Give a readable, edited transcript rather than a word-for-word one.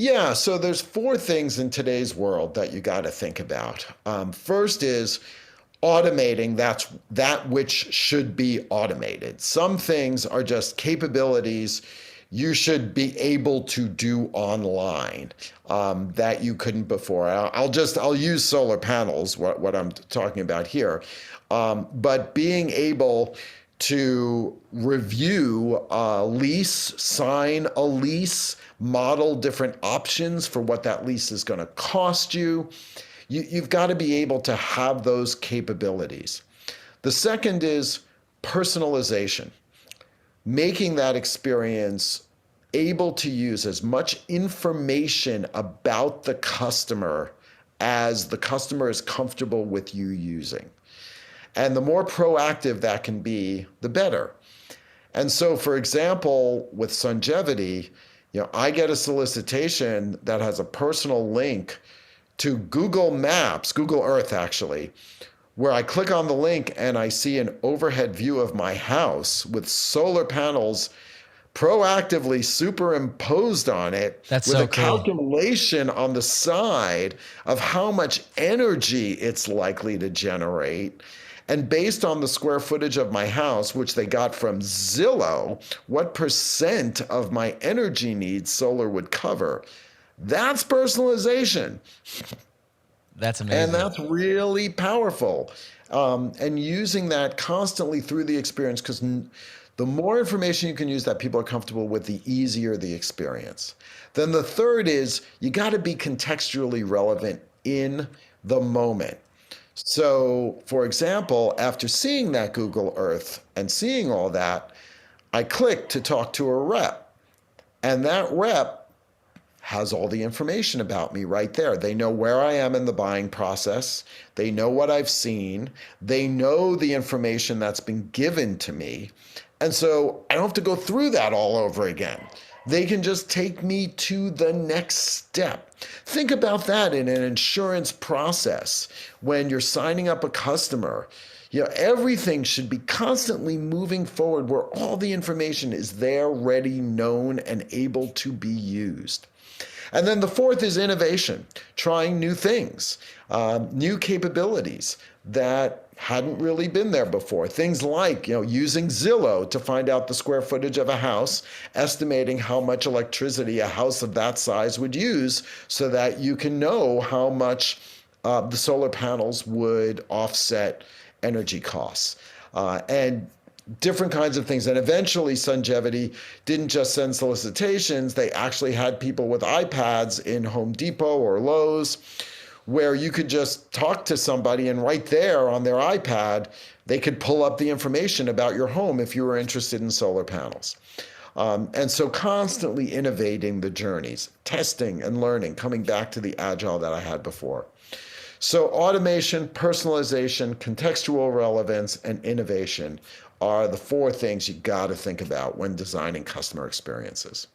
Yeah, so there's four things in today's world that you got to think about. First is automating that which should be automated. Some things are just capabilities you should be able to do online that you couldn't before. I'll use solar panels, what I'm talking about here, but being able to review a lease, sign a lease, model different options for what that lease is going to cost you. You've got to be able to have those capabilities. The second is personalization, making that experience able to use as much information about the customer as the customer is comfortable with you using. And the more proactive that can be, the better. And so, for example, with Sungevity, I get a solicitation that has a personal link to Google Maps, Google Earth actually, where I click on the link and I see an overhead view of my house with solar panels proactively superimposed on it That's with so a cool. calculation on the side of how much energy it's likely to generate. And based on the square footage of my house, which they got from Zillow, what percent of my energy needs solar would cover. That's personalization. That's And amazing. that's really powerful. And using that constantly through the experience, because the more information you can use that people are comfortable with, the easier the experience. Then the third is you got to be contextually relevant in the moment. So, for example, after seeing that Google Earth and seeing all that, I clicked to talk to a rep. And that rep has all the information about me right there. They know where I am in the buying process. They know what I've seen. They know the information that's been given to me. And so I don't have to go through that all over again. They can just take me to the next step. Think about that in an insurance process when you're signing up a customer. Everything should be constantly moving forward where all the information is there, ready, known, and able to be used. And then the fourth is innovation, trying new things, new capabilities that hadn't really been there before. Things like, using Zillow to find out the square footage of a house, estimating how much electricity a house of that size would use so that you can know how much the solar panels would offset energy costs. And different kinds of things. And eventually, Sungevity didn't just send solicitations, they actually had people with iPads in Home Depot or Lowe's where you could just talk to somebody and right there on their iPad, they could pull up the information about your home if you were interested in solar panels. And so constantly innovating the journeys, testing and learning, coming back to the agile that I had before. So automation, personalization, contextual relevance, and innovation are the four things you got to think about when designing customer experiences.